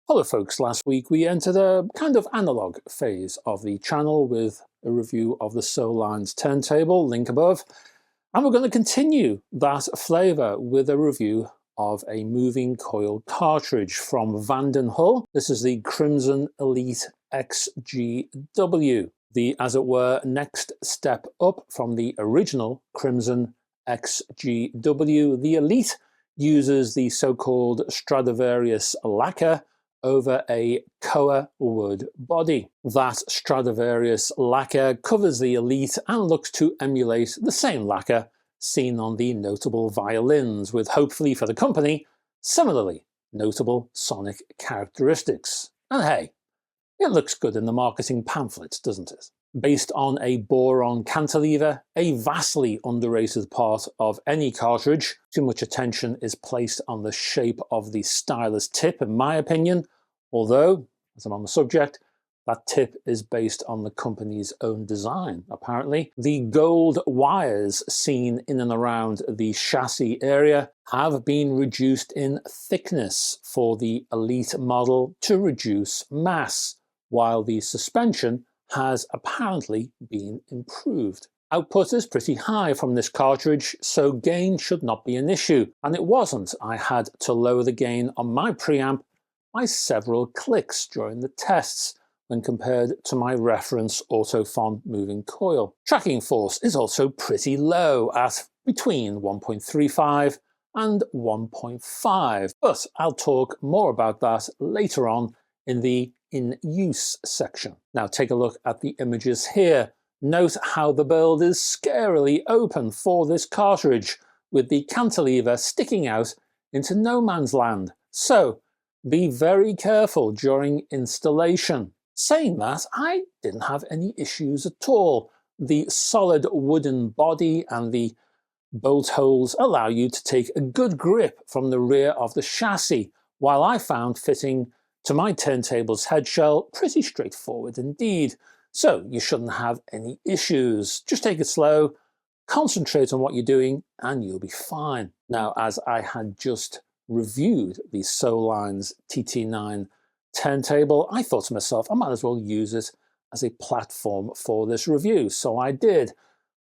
Hello folks, last week we entered a kind of analog phase of the channel with a review of the Solines turntable, link above, and we're going to continue that flavour with a review of a moving coil cartridge from Hul. This is the Crimson Elite XGW, the, as it were, next step up from the original Crimson XGW. The Elite uses the so-called Stradivarius lacquer over a koa wood body. That Stradivarius lacquer covers the Elite and looks to emulate the same lacquer seen on the notable violins, with, hopefully for the company, similarly notable sonic characteristics. And hey, it looks good in the marketing pamphlets, doesn't it? Based on a Boron cantilever, a vastly underrated part of any cartridge, too much attention is placed on the shape of the stylus tip, in my opinion, although, as I'm on the subject, that tip is based on the company's own design, apparently. The gold wires seen in and around the chassis area have been reduced in thickness for the Elite model to reduce mass, while the suspension has apparently been improved. Output is pretty high from this cartridge, so gain should not be an issue, and it wasn't. I had to lower the gain on my preamp by several clicks during the tests when compared to my reference Ortofon moving coil. Tracking force is also pretty low at between 1.35 and 1.5, but I'll talk more about that later on in the in use section. Now take a look at the images here. Note how the build is scarily open for this cartridge, with the cantilever sticking out into no man's land. So be very careful during installation. Saying that, I didn't have any issues at all. The solid wooden body and the bolt holes allow you to take a good grip from the rear of the chassis, while I found fitting to my turntable's head shell pretty straightforward indeed. So you shouldn't have any issues. Just take it slow, concentrate on what you're doing, and you'll be fine. Now, as I had just reviewed the Solines TT9 turntable, I thought to myself, I might as well use it as a platform for this review, so I did.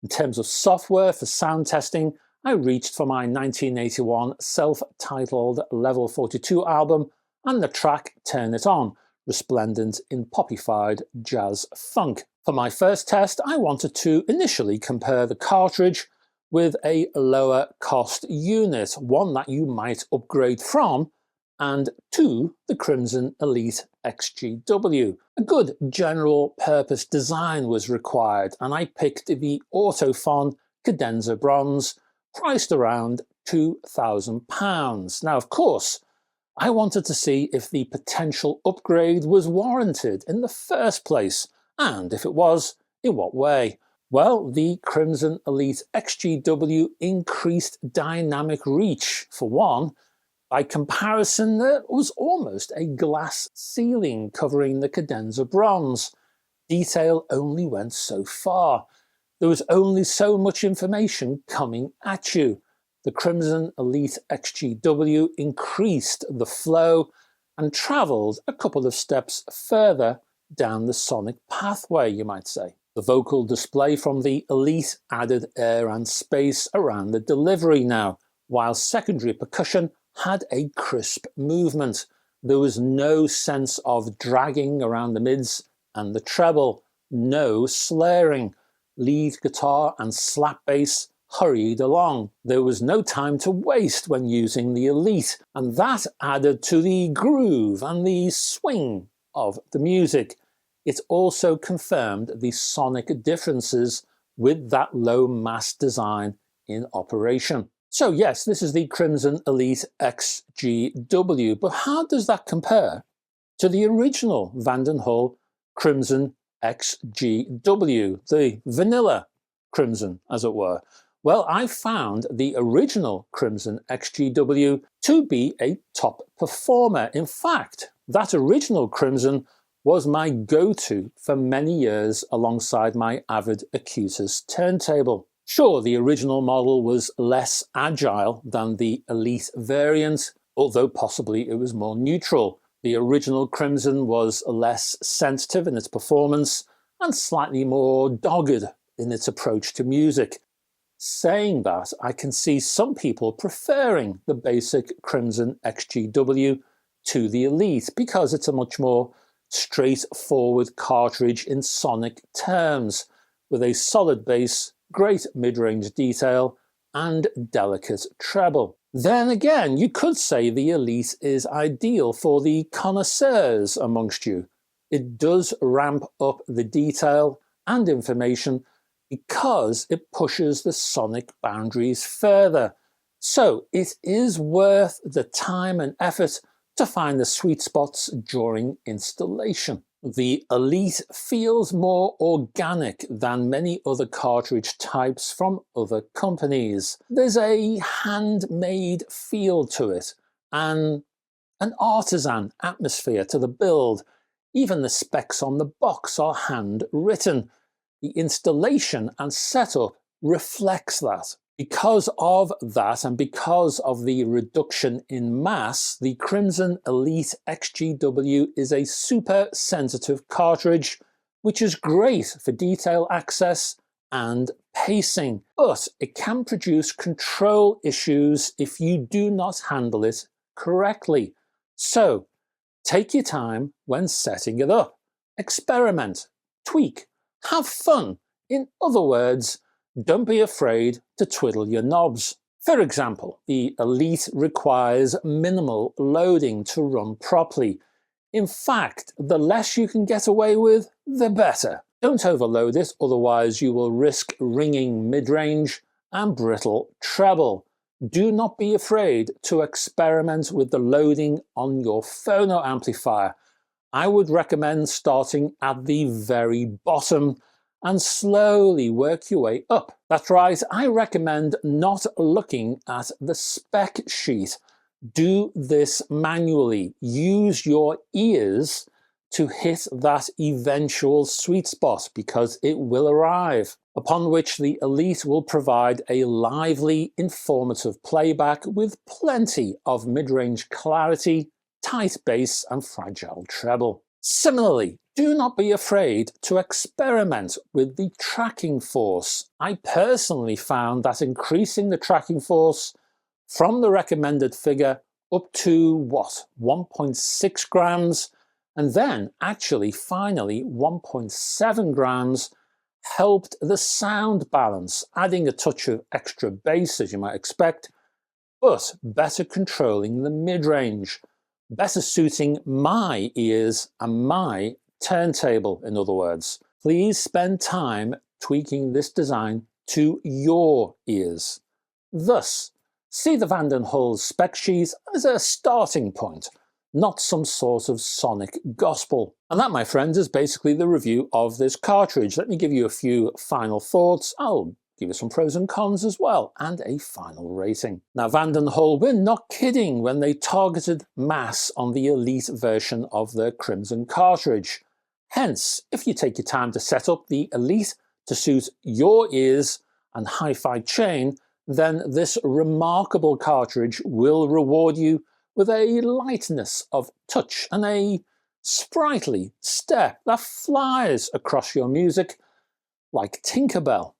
In terms of software for sound testing, I reached for my 1981 self-titled Level 42 album and the track Turn It On, resplendent in poppified jazz funk. For my first test, I wanted to initially compare the cartridge with a lower cost unit, one that you might upgrade from, and to the Crimson Elite XGW. A good general purpose design was required, and I picked the Ortofon Cadenza bronze, priced around £2,000. Now, of course, I wanted to see if the potential upgrade was warranted in the first place, and if it was, in what way. Well, the Crimson Elite XGW increased dynamic reach. For one, by comparison, there was almost a glass ceiling covering the Cadenza bronze. Detail only went so far. There was only so much information coming at you. The Crimson Elite XGW increased the flow and travelled a couple of steps further down the sonic pathway, you might say. The vocal display from the Elite added air and space around the delivery now, while secondary percussion had a crisp movement. There was no sense of dragging around the mids and the treble, no slaring. Lead guitar and slap bass hurried along. There was no time to waste when using the Elite, and that added to the groove and the swing of the music. It also confirmed the sonic differences with that low mass design in operation. So yes, this is the Crimson Elite XGW, but how does that compare to the original Hul Crimson XGW, the vanilla Crimson, as it were? Well, I found the original Crimson XGW to be a top performer. In fact, that original Crimson was my go-to for many years alongside my Avid Acutus turntable. Sure, the original model was less agile than the Elite variant, although possibly it was more neutral. The original Crimson was less sensitive in its performance and slightly more dogged in its approach to music. Saying that, I can see some people preferring the basic Crimson XGW to the Elite because it's a much more straightforward cartridge in sonic terms, with a solid bass, great mid-range detail, and delicate treble. Then again, you could say the Elite is ideal for the connoisseurs amongst you. It does ramp up the detail and information because it pushes the sonic boundaries further. So it is worth the time and effort to find the sweet spots during installation. The Elite feels more organic than many other cartridge types from other companies. There's a handmade feel to it and an artisan atmosphere to the build. Even the specs on the box are handwritten. The installation and setup reflects that. Because of that, and because of the reduction in mass, the Crimson Elite XGW is a super sensitive cartridge, which is great for detail access and pacing, but it can produce control issues if you do not handle it correctly. So take your time when setting it up. Experiment, tweak, have fun. In other words, don't be afraid to twiddle your knobs. For example, the Elite requires minimal loading to run properly. In fact, the less you can get away with, the better. Don't overload it, otherwise you will risk ringing mid-range and brittle treble. Do not be afraid to experiment with the loading on your phono amplifier. I would recommend starting at the very bottom and slowly work your way up. That's right, I recommend not looking at the spec sheet. Do this manually. Use your ears to hit that eventual sweet spot, because it will arrive, upon which the Elite will provide a lively, informative playback with plenty of mid-range clarity, tight bass and fragile treble. Similarly, do not be afraid to experiment with the tracking force. I personally found that increasing the tracking force from the recommended figure up to, 1.6 grams, and then actually finally 1.7 grams, helped the sound balance, adding a touch of extra bass as you might expect, but better controlling the mid-range, better suiting my ears and my turntable, in other words. Please spend time tweaking this design to your ears. Thus, see the Vanden Hul's spec sheet as a starting point, not some sort of sonic gospel. And that, my friends, is basically the review of this cartridge. Let me give you a few final thoughts. I'll give you some pros and cons as well, and a final rating. Now, Vanden Hul were not kidding when they targeted mass on the Elite version of their Crimson cartridge. Hence, if you take your time to set up the Elite to suit your ears and hi-fi chain, then this remarkable cartridge will reward you with a lightness of touch and a sprightly step that flies across your music like Tinkerbell,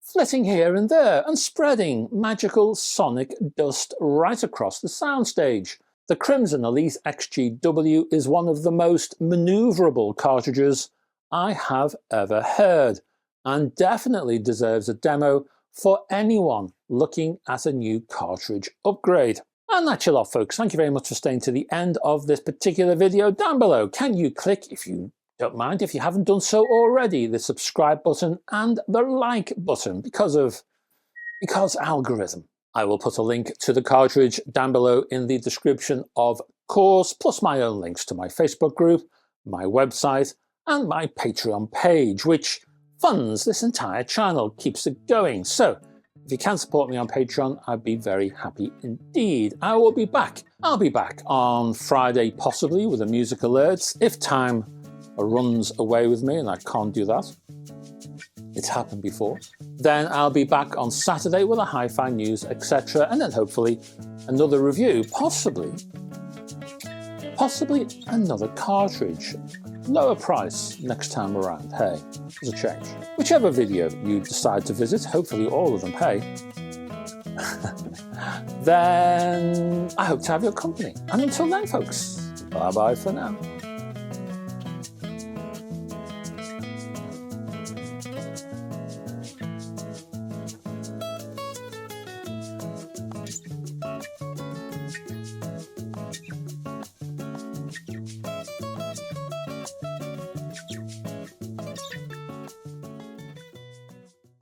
flitting here and there and spreading magical sonic dust right across the soundstage. The Crimson Elite XGW is one of the most maneuverable cartridges I have ever heard, and definitely deserves a demo for anyone looking at a new cartridge upgrade. And that's your lot, folks. Thank you very much for staying to the end of this particular video. Down below, can you click, if you don't mind, if you haven't done so already, the subscribe button and the like button because algorithm. I will put a link to the cartridge down below in the description, of course, plus my own links to my Facebook group, my website, and my Patreon page, which funds this entire channel, keeps it going. So if you can support me on Patreon, I'd be very happy indeed. I will be back. I'll be back on Friday, possibly, with a music alerts, if time runs away with me, and I can't do that. It's happened before. Then I'll be back on Saturday with a hi-fi news, etc. And then hopefully another review, possibly possibly another cartridge. Lower price next time around, hey, there's a change. Whichever video you decide to visit, hopefully all of them pay, then I hope to have your company. And until then folks, bye bye for now.